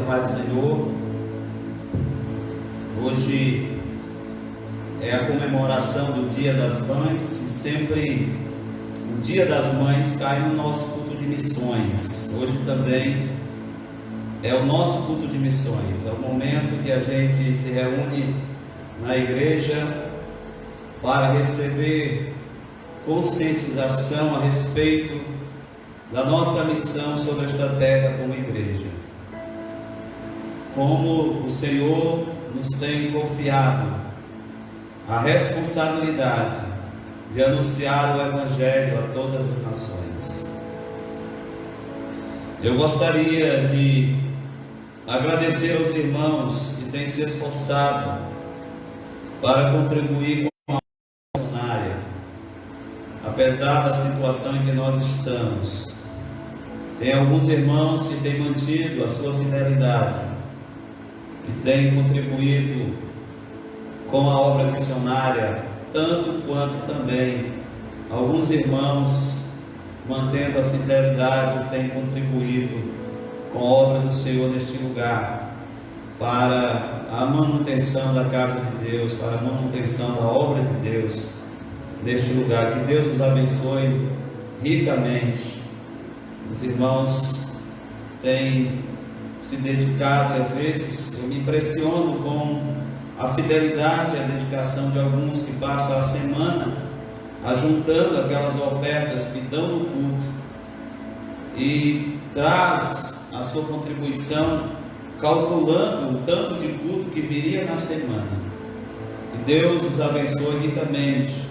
paz do Senhor. Hoje é a comemoração do Dia das Mães e sempre o Dia das Mães cai no nosso culto de missões. Hoje também é o nosso culto de missões, é o momento que a gente se reúne na igreja para receber conscientização a respeito da nossa missão sobre esta terra como igreja. Como o Senhor nos tem confiado a responsabilidade de anunciar o Evangelho a todas as nações. Eu gostaria de agradecer aos irmãos que têm se esforçado para contribuir com a missionária, apesar da situação em que nós estamos. Tem alguns irmãos que têm mantido a sua fidelidade e têm contribuído com a obra missionária, tanto quanto também alguns irmãos, mantendo a fidelidade, têm contribuído com a obra do Senhor neste lugar, para a manutenção da casa de Deus, para a manutenção da obra de Deus neste lugar. Que Deus os abençoe ricamente. Os irmãos têm se dedicado, e às vezes eu me impressiono com a fidelidade e a dedicação de alguns que passam a semana ajuntando aquelas ofertas que dão no culto e traz a sua contribuição calculando o tanto de culto que viria na semana. Que Deus os abençoe ricamente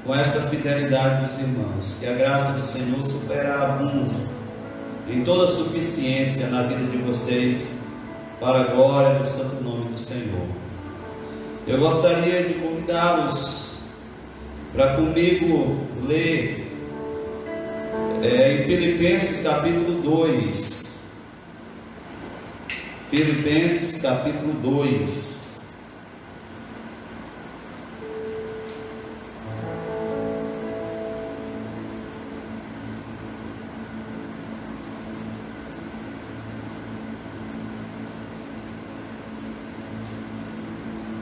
com esta fidelidade dos irmãos, que a graça do Senhor superabunde em toda a suficiência na vida de vocês, para a glória do santo nome do Senhor. Eu gostaria de convidá-los para comigo ler em Filipenses capítulo 2. Filipenses capítulo 2.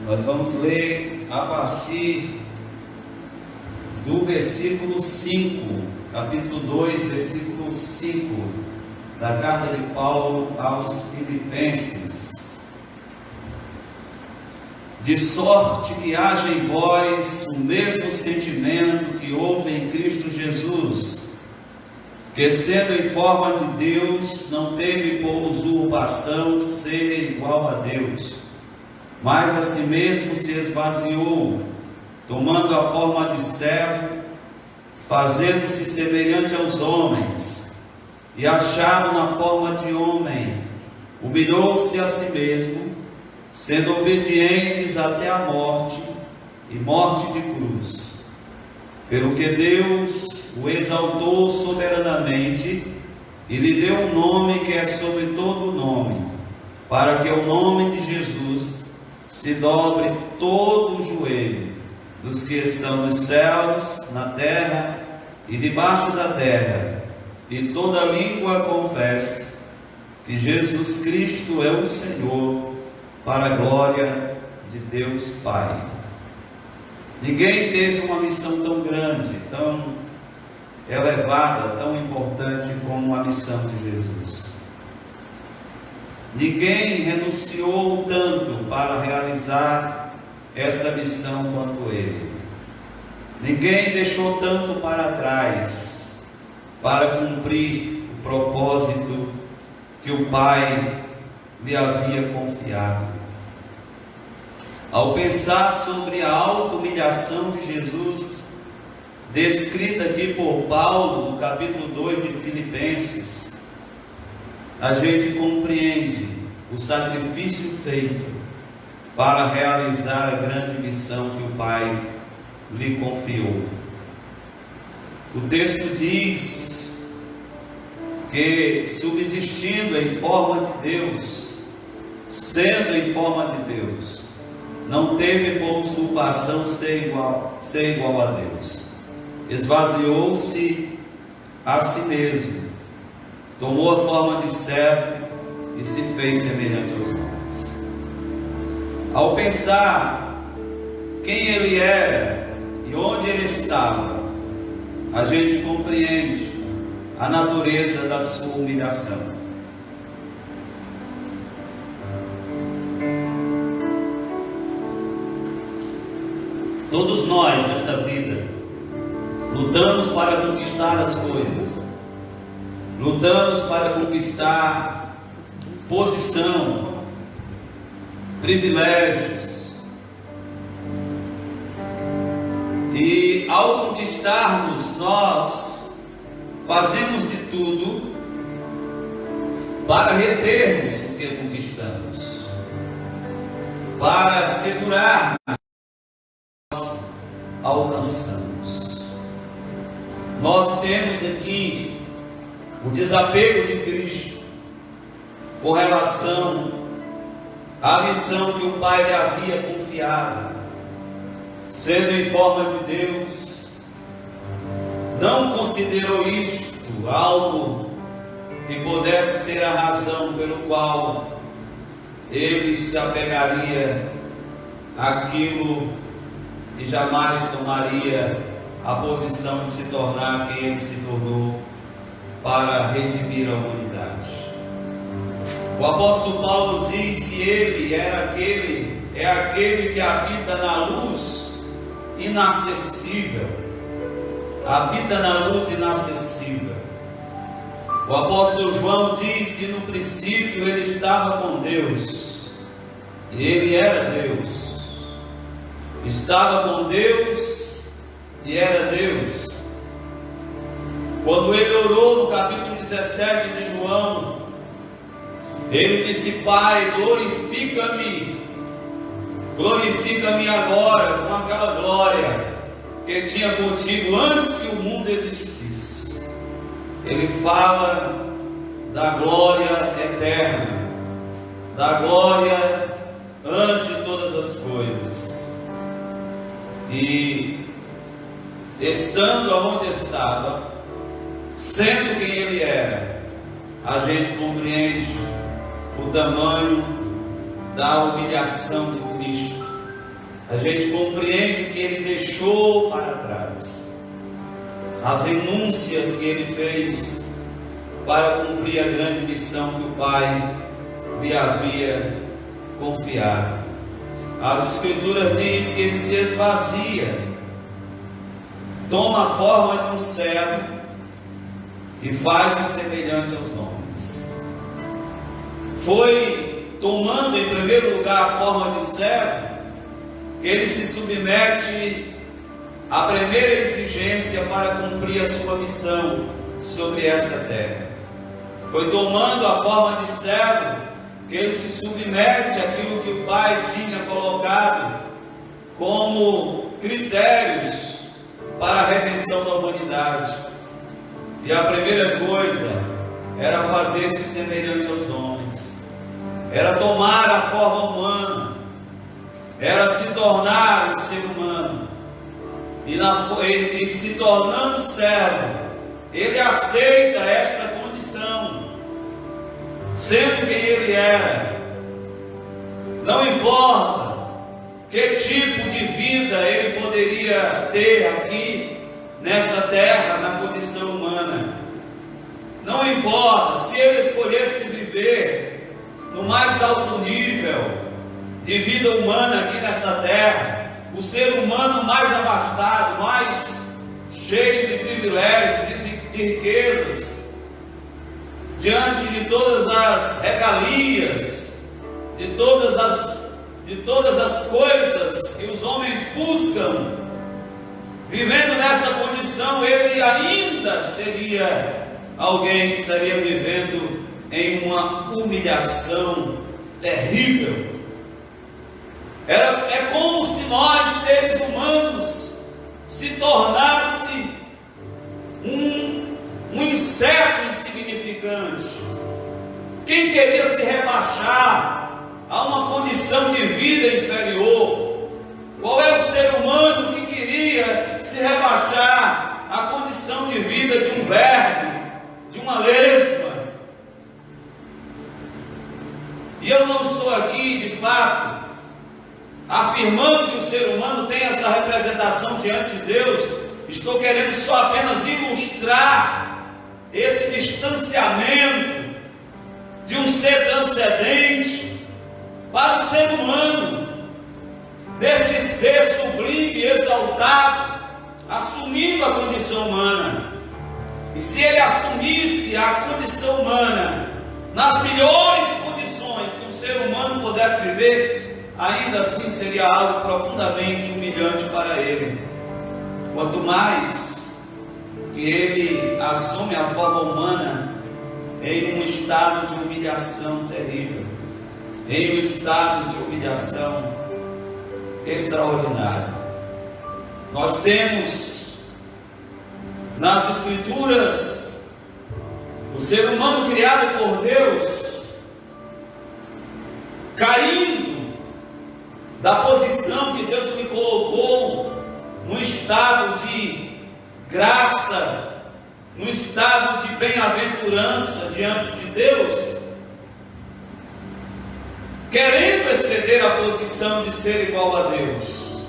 Nós vamos ler a partir do versículo 5, capítulo 2, versículo 5, da carta de Paulo aos Filipenses. De sorte que haja em vós o mesmo sentimento que houve em Cristo Jesus, que sendo em forma de Deus, não teve por usurpação ser igual a Deus, mas a si mesmo se esvaziou, tomando a forma de servo, fazendo-se semelhante aos homens, e achado na forma de homem, humilhou-se a si mesmo, sendo obedientes até a morte, e morte de cruz. Pelo que Deus o exaltou soberanamente, e lhe deu um nome que é sobre todo nome, para que o nome de Jesus se dobre todo o joelho dos que estão nos céus, na terra e debaixo da terra, e toda língua confesse que Jesus Cristo é o Senhor, para a glória de Deus Pai. Ninguém teve uma missão tão grande, tão elevada, tão importante como a missão de Jesus. Ninguém renunciou tanto para realizar essa missão quanto ele. Ninguém deixou tanto para trás para cumprir o propósito que o Pai lhe havia confiado. Ao pensar sobre a auto-humilhação de Jesus, descrita aqui por Paulo no capítulo 2 de Filipenses, a gente compreende o sacrifício feito para realizar a grande missão que o Pai lhe confiou. O texto diz que, subsistindo em forma de Deus, sendo em forma de Deus, não teve por usurpação ser igual a Deus. Esvaziou-se a si mesmo, tomou a forma de servo, e se fez semelhante aos homens. Ao pensar quem ele era e onde ele estava, a gente compreende a natureza da sua humilhação. Todos nós, nesta vida, lutamos para conquistar as coisas, lutamos para conquistar posição, privilégios, e ao conquistarmos, nós fazemos de tudo para retermos o que conquistamos, para segurar alcançamos. Nós temos aqui o desapego de Cristo com relação à missão que o Pai lhe havia confiado, sendo em forma de Deus, não considerou isto algo que pudesse ser a razão pelo qual ele se apegaria àquilo e jamais tomaria a posição de se tornar quem ele se tornou para redimir a humanidade. O apóstolo Paulo diz que ele é aquele que habita na luz inacessível. Habita na luz inacessível. O apóstolo João diz que no princípio ele estava com Deus, e ele era Deus. Estava com Deus e era Deus. Quando ele orou no capítulo 17 de João, ele disse: Pai, glorifica-me agora com aquela glória que tinha contigo antes que o mundo existisse. Ele fala da glória eterna, da glória antes de todas as coisas. E estando onde estava, sendo quem ele era, a gente compreende o tamanho da humilhação de Cristo. A gente compreende o que ele deixou para trás, as renúncias que ele fez para cumprir a grande missão que o Pai lhe havia confiado. As Escrituras dizem que ele se esvazia, toma a forma de um servo e faz-se semelhante aos homens. Foi tomando em primeiro lugar a forma de servo que ele se submete à primeira exigência para cumprir a sua missão sobre esta terra. Foi tomando a forma de servo que ele se submete àquilo que o Pai tinha colocado como critérios para a redenção da humanidade. E a primeira coisa era fazer-se semelhante aos homens, era tomar a forma humana, era se tornar um ser humano, e se tornando servo, ele aceita esta condição, sendo quem ele era. Não importa que tipo de vida ele poderia ter aqui nessa terra, na condição humana. Não importa se ele escolhesse viver no mais alto nível de vida humana aqui nesta terra, o ser humano mais abastado, mais cheio de privilégios, de riquezas, diante de todas as regalias, de todas as coisas que os homens buscam, vivendo nesta condição, ele ainda seria alguém que estaria vivendo em uma humilhação terrível. É como se nós, seres humanos, se tornasse um inseto insignificante. Quem queria se rebaixar a uma condição de vida inferior? Qual é o ser humano que queria se rebaixar à condição de vida de um verme, de uma lesma? E eu não estou aqui, de fato, afirmando que o ser humano tem essa representação diante de Deus. Estou querendo só apenas ilustrar esse distanciamento de um ser transcendente para o ser humano, deste ser sublime e exaltado, assumindo a condição humana. E se ele assumisse a condição humana nas melhores condições que um ser humano pudesse viver, ainda assim seria algo profundamente humilhante para ele. Quanto mais que ele assume a forma humana em um estado de humilhação terrível, em um estado de humilhação extraordinário. Nós temos nas Escrituras o ser humano criado por Deus caindo da posição que Deus lhe colocou no estado de graça, no estado de bem-aventurança diante de Deus, querendo exceder a posição de ser igual a Deus.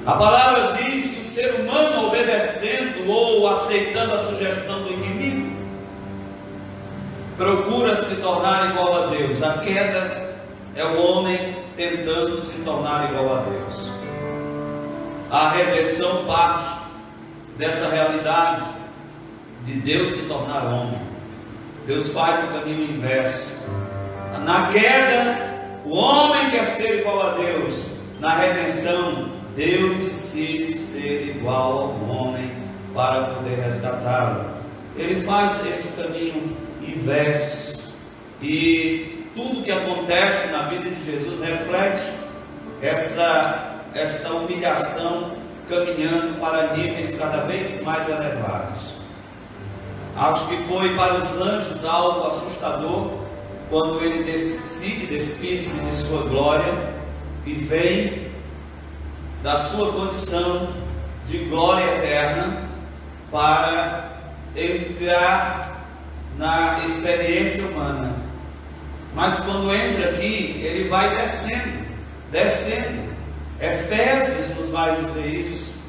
A palavra diz que o ser humano, obedecendo ou aceitando a sugestão do inimigo, procura se tornar igual a Deus. A queda é o homem tentando se tornar igual a Deus. A redenção parte dessa realidade de Deus se tornar homem. Deus faz o caminho inverso. Na queda, o homem quer ser igual a Deus. Na redenção, Deus decide ser igual ao homem para poder resgatá-lo. Ele faz esse caminho inverso. E tudo que acontece na vida de Jesus reflete esta humilhação, caminhando para níveis cada vez mais elevados. Acho que foi para os anjos algo assustador quando ele decide despir-se de sua glória e vem da sua condição de glória eterna para entrar na experiência humana. Mas quando entra aqui, ele vai descendo. Efésios nos vai dizer isso,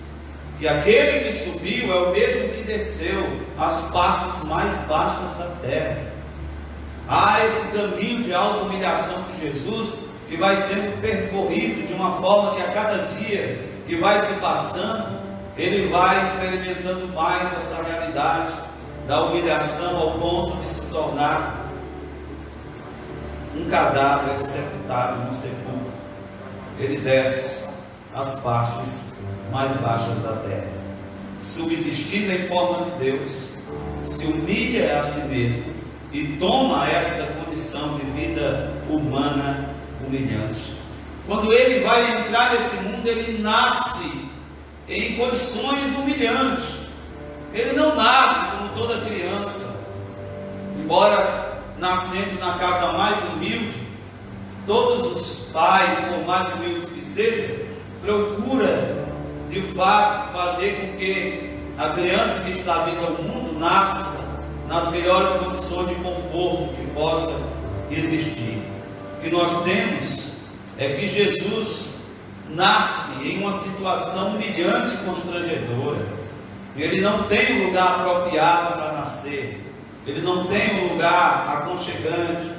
que aquele que subiu é o mesmo que desceu às partes mais baixas da terra. Há esse caminho de auto-humilhação de Jesus que vai sendo percorrido de uma forma que a cada dia que vai se passando, ele vai experimentando mais essa realidade da humilhação ao ponto de se tornar um cadáver sepultado no sepulcro. Ele desce às partes mais baixas da terra, subsistindo em forma de Deus, se humilha a si mesmo e toma essa condição de vida humana humilhante. Quando ele vai entrar nesse mundo, ele nasce em condições humilhantes. Ele não nasce como toda criança, embora nascendo na casa mais humilde. Todos os pais, por mais humildes que sejam, procura de fato fazer com que a criança que está vindo ao mundo nasça nas melhores condições de conforto que possa existir. O que nós temos é que Jesus nasce em uma situação humilhante e constrangedora. Ele não tem um lugar apropriado para nascer, ele não tem um lugar aconchegante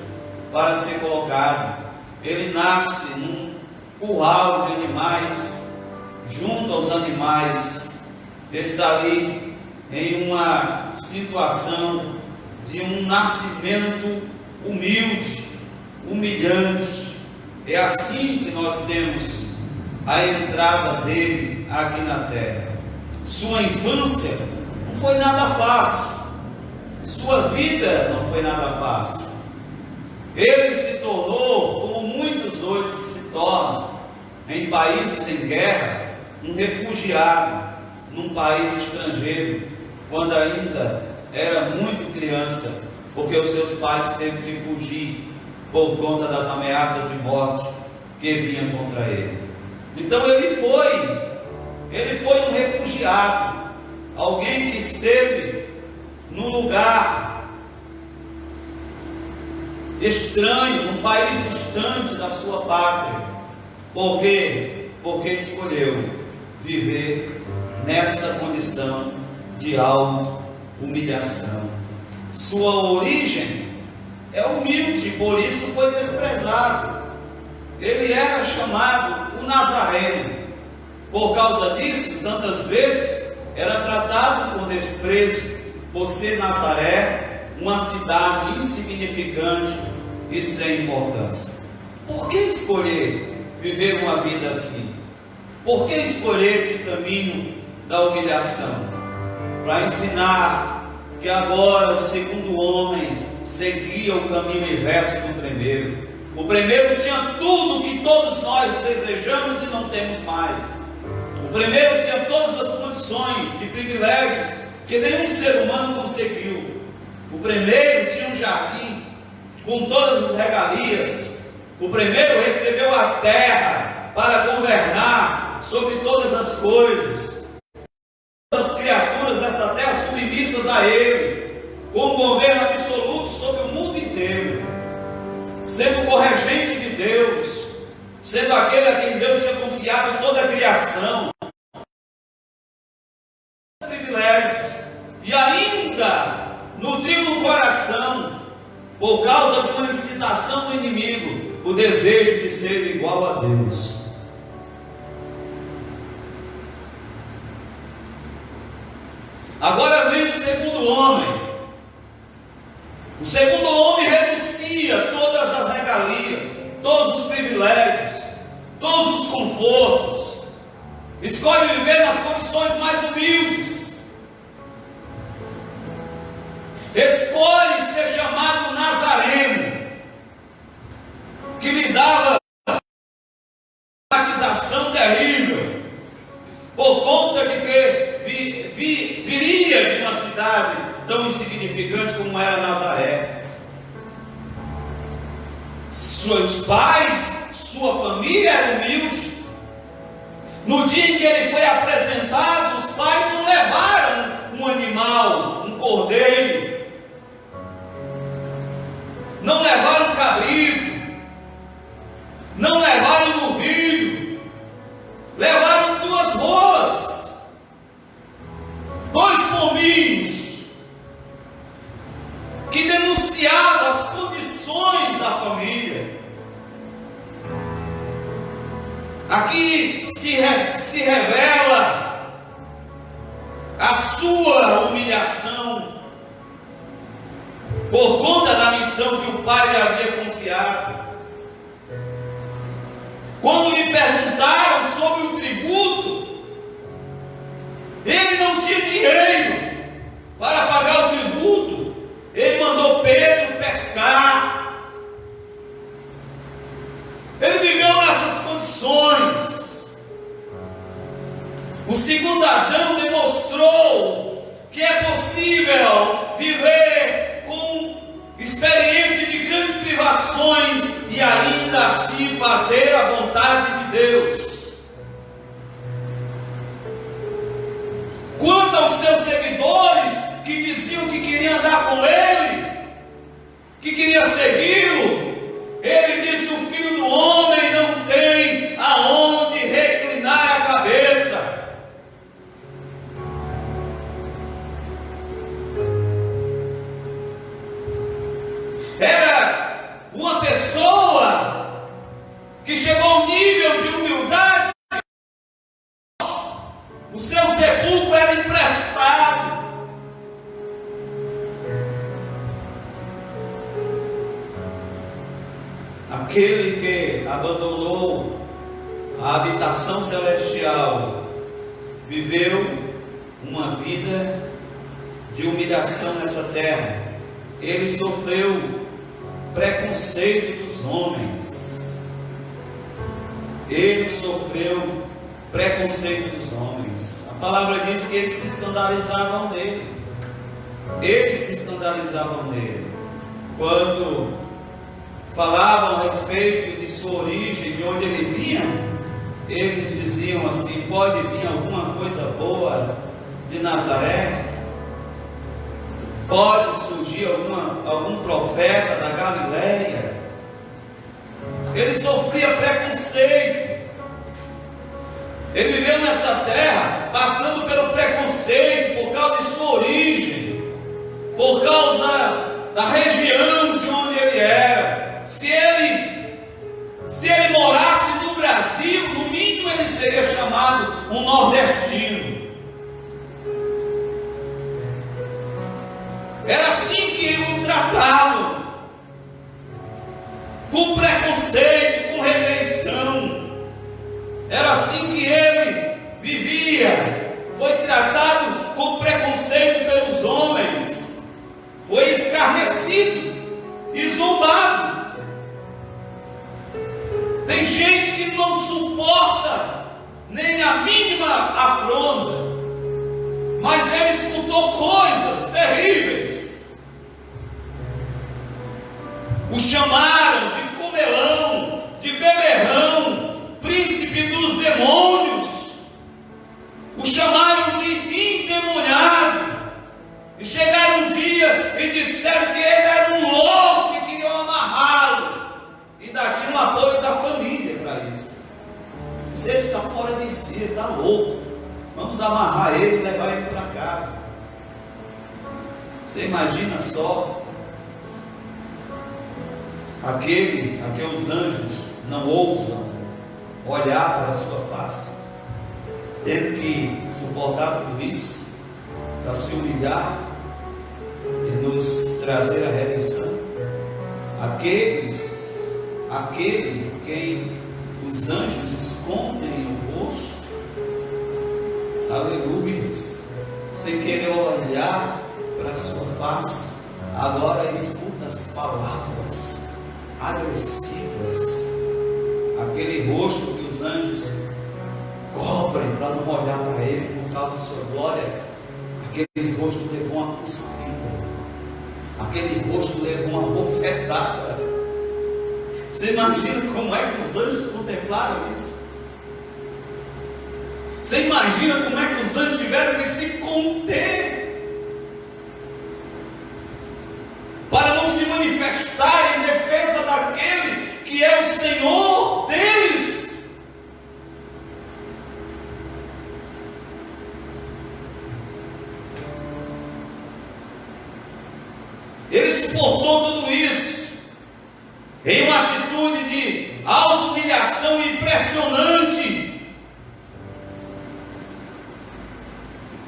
para ser colocado. Ele nasce num curral de animais, junto aos animais. Está ali em uma situação de um nascimento humilde, humilhante. É assim que nós temos a entrada dele aqui na terra. Sua infância não foi nada fácil, sua vida não foi nada fácil. Ele se tornou, como muitos hoje se tornam, em países em guerra, um refugiado num país estrangeiro, quando ainda era muito criança, porque os seus pais teve que fugir por conta das ameaças de morte que vinham contra ele. Então ele foi um refugiado, alguém que esteve num lugar estranho, num país distante da sua pátria. Por quê? Porque escolheu viver nessa condição de auto-humilhação. Sua origem é humilde, por isso foi desprezado. Ele era chamado o Nazareno. Por causa disso, tantas vezes era tratado com desprezo, por ser Nazaré uma cidade insignificante e sem importância. Por que escolher viver uma vida assim? Por que escolher esse caminho da humilhação? Para ensinar que agora o segundo homem seguia o caminho inverso do primeiro. O primeiro tinha tudo que todos nós desejamos e não temos mais. O primeiro tinha todas as condições de privilégios que nenhum ser humano conseguiu. O primeiro tinha um jardim com todas as regalias. O primeiro recebeu a terra para governar sobre todas as coisas. Todas as criaturas dessa terra submissas a ele, com governo absoluto sobre o mundo inteiro, sendo corregente de Deus, sendo aquele a quem Deus tinha confiado toda a criação, privilégios, e ainda nutriu no coração, por causa de uma incitação do inimigo, o desejo de ser igual a Deus. Agora vem o segundo homem. O segundo homem renuncia todas as regalias, todos os privilégios, todos os confortos, escolhe viver nas condições mais humildes, escolhe ser chamado Nazareno, que lhe dava uma batização terrível, por conta de que viria de uma cidade tão insignificante como era Nazaré. Seus pais, sua família era humilde. No dia em que ele foi apresentado, os pais não levaram um animal, um cordeiro, não levaram um cabrito, não levaram um novilho, levaram 2 rolas, 2 pombinhos, que denunciava as condições da família. Aqui se revela a sua humilhação por conta da missão que o pai lhe havia confiado. Quando lhe perguntaram sobre o tributo, ele não tinha dinheiro para pagar o tributo. Ele mandou Pedro pescar. Ele viveu nessas condições. O segundo Adão demonstrou que é possível viver com experiência de grandes privações e ainda assim fazer a vontade de Deus. Quanto aos seus seguidores, que diziam que queriam andar com ele, que queria segui-lo, ele disse: o Filho do Homem não tem aonde reclinar a cabeça. Era uma pessoa que chegou ao nível de humildade. O seu sepulcro era emprestado. Aquele que abandonou a habitação celestial viveu uma vida de humilhação nessa terra. Ele sofreu preconceito dos homens. Ele sofreu preconceito dos homens. A palavra diz que eles se escandalizavam nele. Eles se escandalizavam nele. Quando falavam a respeito de sua origem, de onde ele vinha, eles diziam assim: pode vir alguma coisa boa de Nazaré? Pode surgir algum profeta da Galileia. Ele sofria preconceito. Ele viveu nessa terra passando pelo preconceito por causa de sua origem, por causa da região de onde ele era. Se ele morasse no Brasil, no mínimo ele seria chamado um nordestino. Era assim que o tratavam, com preconceito, com rejeição. Era assim que ele vivia. Foi tratado com preconceito pelos homens, foi escarnecido e zombado. Tem gente que não suporta nem a mínima afronta, mas ele escutou coisas terríveis. O chamaram de comelão, de beberrão, príncipe dos demônios. O chamaram de endemoniado. E chegaram um dia e disseram que ele era um louco e queriam amarrá-lo. E ainda tinha um apoio da família para isso. Se ele está fora de si, ele está louco, vamos amarrar ele e levar ele para casa. Você imagina só, aqueles anjos não ousam olhar para a sua face, tendo que suportar tudo isso, para se humilhar e nos trazer a redenção. Aquele quem os anjos escondem o rosto, aleluia, sem querer olhar para a sua face, agora escuta as palavras agressivas, aquele rosto que os anjos cobrem para não olhar para ele por causa da sua glória. Aquele rosto levou uma cuspida, aquele rosto levou uma bofetada. Você imagina como é que os anjos contemplaram isso? Você imagina como é que os anjos tiveram que se conter para não se manifestar em defesa daquele que é o Senhor deles? Ele suportou tudo isso em uma atitude de auto-humilhação impressionante.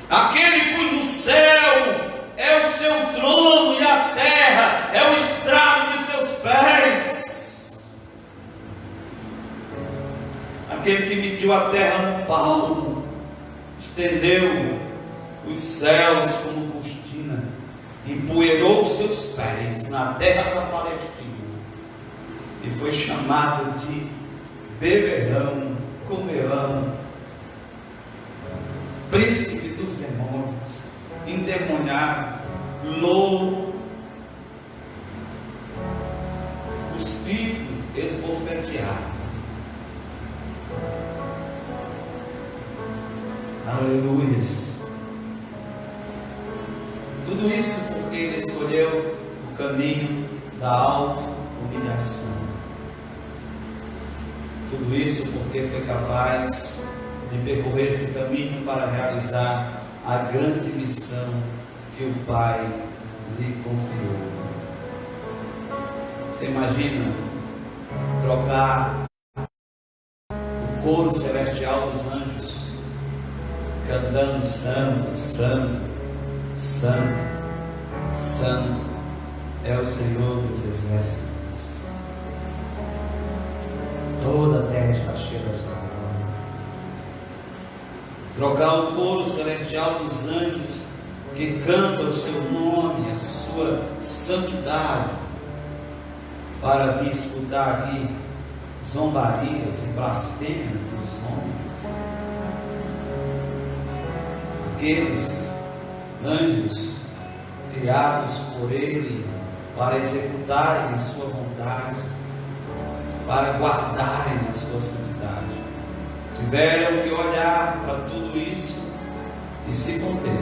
Aquele cujo céu é o seu trono e a terra é o estrado de seus pés, aquele que mediu a terra no palmo, estendeu os céus como cortina, empoeirou os seus pés na terra da Palestina e foi chamado de beberrão, comelão, príncipe dos demônios, endemoniado, louco, cuspido, esbofeteado. Aleluias. Tudo isso porque ele escolheu o caminho da auto-humilhação. Tudo isso porque foi capaz de percorrer esse caminho para realizar a grande missão que o Pai lhe confiou. Você imagina trocar o coro celestial dos anjos cantando santo, santo, santo, santo é o Senhor dos exércitos. Toda a terra está cheia da sua glória. Trocar o coro celestial dos anjos que canta o seu nome, a sua santidade, para vir escutar aqui zombarias e blasfêmias dos homens. Aqueles anjos criados por ele para executarem a sua vontade, para guardarem a sua santidade, tiveram que olhar para tudo isso e se conter,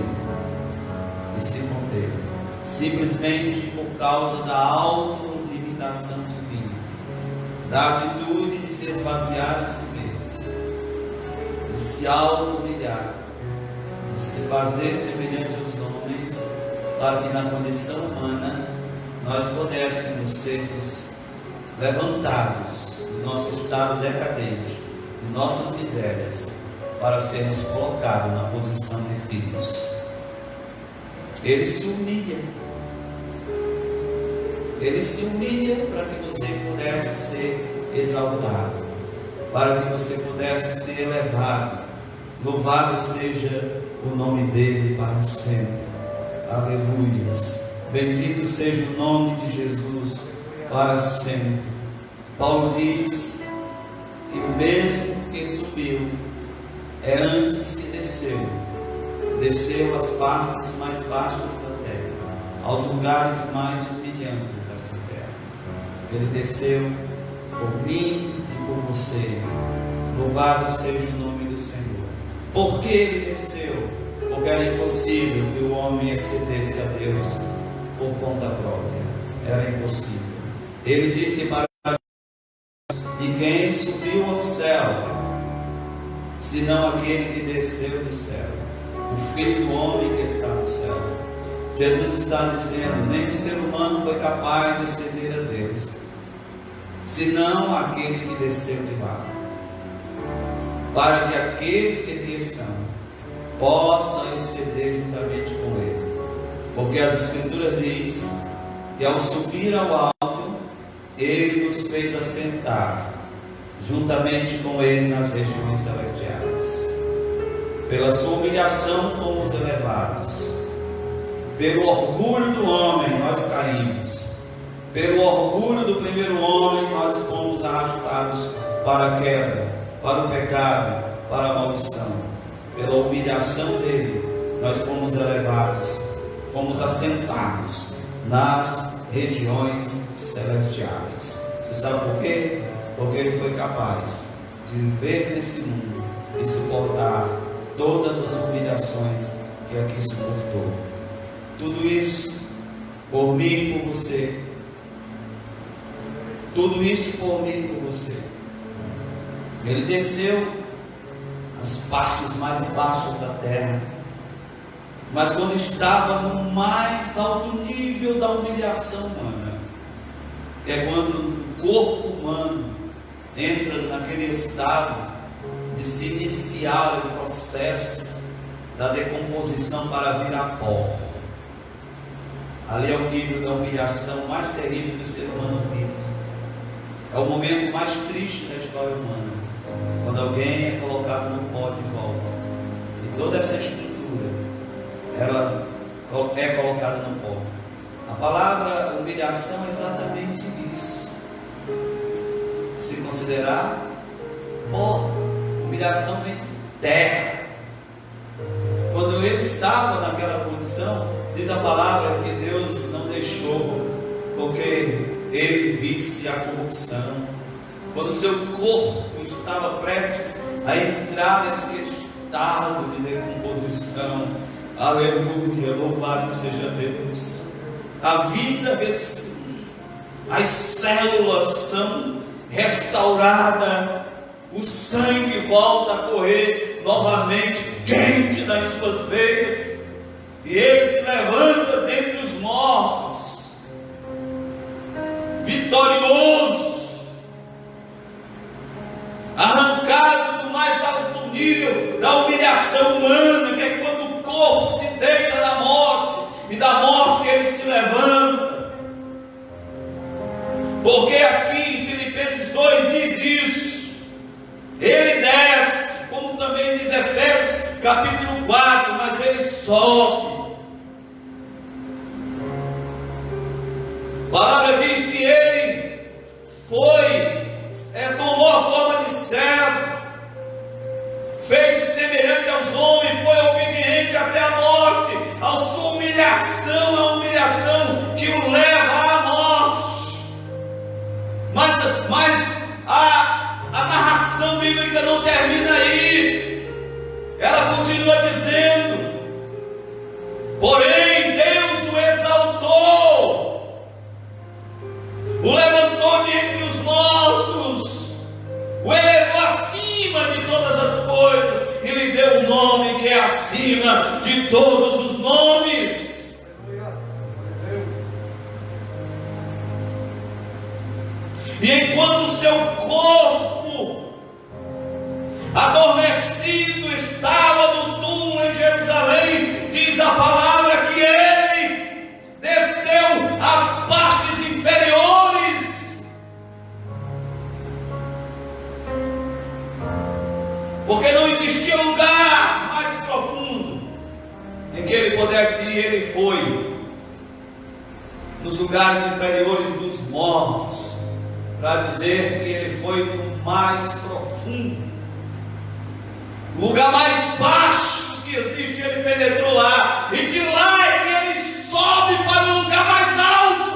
simplesmente por causa da autolimitação divina, da atitude de se esvaziar de si mesmo, de se auto-humilhar, de se fazer semelhante aos homens, para que na condição humana nós pudéssemos sermos levantados do nosso estado decadente, de nossas misérias, para sermos colocados na posição de filhos. Ele se humilha. Ele se humilha para que você pudesse ser exaltado, para que você pudesse ser elevado. Louvado seja o nome dele para sempre. Aleluias. Bendito seja o nome de Jesus para sempre. Paulo diz que o mesmo que subiu é antes que desceu. Desceu às partes mais baixas da terra, aos lugares mais humilhantes dessa terra. Ele desceu por mim e por você. Louvado seja o nome do Senhor. Por que ele desceu? Porque era impossível que o homem excedesse a Deus por conta própria. Era impossível. Ele disse para ninguém subiu ao céu, senão aquele que desceu do céu, o Filho do homem que está no céu. Jesus está dizendo: nem o ser humano foi capaz de exceder a Deus, senão aquele que desceu de lá, para que aqueles que aqui estão possam exceder juntamente com Ele. Porque as Escrituras diz que ao subir ao alto, Ele nos fez assentar juntamente com Ele nas regiões celestiais. Pela sua humilhação fomos elevados. Pelo orgulho do homem nós caímos. Pelo orgulho do primeiro homem nós fomos arrastados para a queda, para o pecado, para a maldição. Pela humilhação dele nós fomos elevados, fomos assentados nas regiões celestiais. Você sabe por quê? Porque ele foi capaz de viver nesse mundo e suportar todas as humilhações que aqui suportou. Tudo isso por mim e por você. Tudo isso por mim e por você. Ele desceu às partes mais baixas da terra, mas quando estava no mais alto nível da humilhação humana, que é quando o corpo humano entra naquele estado de se iniciar o processo da decomposição para virar pó. Ali é o nível da humilhação mais terrível que o ser humano vive. É o momento mais triste da história humana, quando alguém é colocado no pó de volta, e toda essa estrutura ela é colocada no pó. A palavra humilhação é exatamente isso. Se considerar pó, humilhação vem de terra. Quando ele estava naquela condição, diz a palavra que Deus não deixou, porque ele visse a corrupção. Quando seu corpo estava prestes a entrar nesse estado de decomposição, aleluia, louvado seja Deus. A vida ressurge, as células são restauradas, o sangue volta a correr novamente quente nas suas veias, e ele se levanta dentre os mortos, vitorioso, arrancado do mais alto nível da humilhação humana, que é quando o corpo se deita na morte, e da morte ele se levanta. Porque aqui em Filipenses 2 diz isso: ele desce, como também diz Efésios capítulo 4, mas ele sobe. A palavra diz que ele tomou a forma de servo, fez-se semelhante aos homens, foi obediente até a morte. A sua humilhação é a humilhação que o leva à morte. Mas a narração bíblica não termina aí. Ela continua dizendo: porém Deus o exaltou acima de todos os nomes. E enquanto o seu corpo adormecido estava no túmulo em Jerusalém, diz a palavra que ele desceu às partes inferiores, porque não existia lugar mais profundo em que ele pudesse ir. Ele foi nos lugares inferiores dos mortos, para dizer que ele foi no mais profundo, o lugar mais baixo que existe. Ele penetrou lá, e de lá é que ele sobe para o lugar mais alto.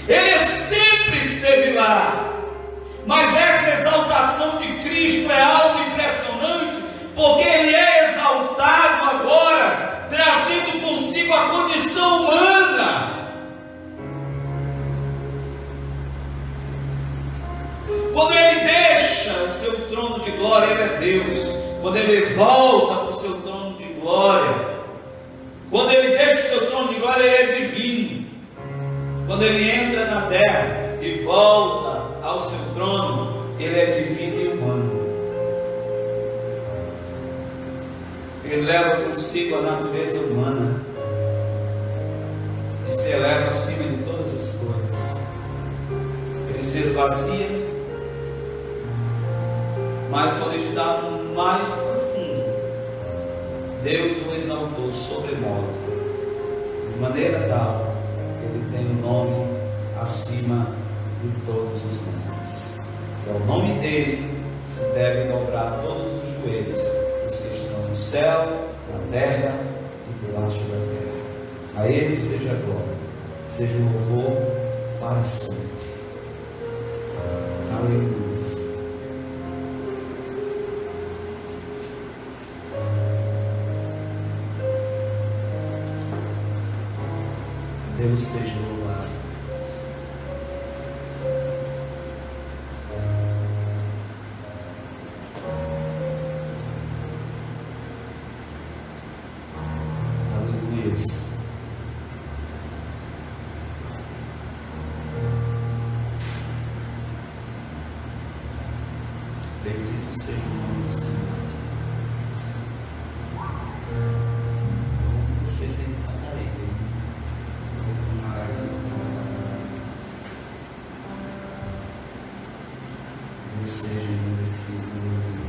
Ele sempre esteve lá, mas essa exaltação de Cristo é algo impressionante, porque ele é exaltado agora, trazendo consigo a condição humana. Quando ele deixa o seu trono de glória, ele é Deus. Quando ele volta para o seu trono de glória, quando ele deixa o seu trono de glória, ele é divino. Quando ele entra na terra e volta ao seu trono, ele é divino e humano. Ele leva consigo a natureza humana e se eleva acima de todas as coisas. Ele se esvazia, mas quando está no mais profundo, Deus o exaltou sobremodo, de maneira tal que ele tem o nome acima de todos os nomes. E ao nome dele se devem dobrar todos os joelhos, os que estão no céu, na terra e debaixo da terra. A ele seja a glória, seja o louvor para sempre. Aleluia. Deus seja louvado. Aleluia. Bendito seja o nome do Senhor. Muito que vocês ainda cantarem. Deus seja engrandecido, aleluia.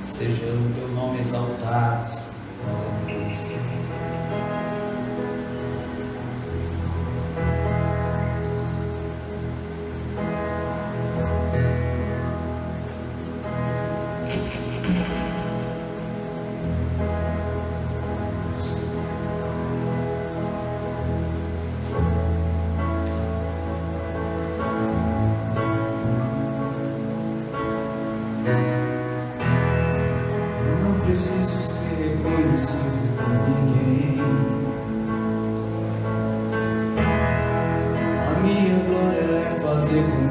Seja o teu nome exaltado, Senhor. Preciso ser reconhecido por ninguém. A minha glória é fazer com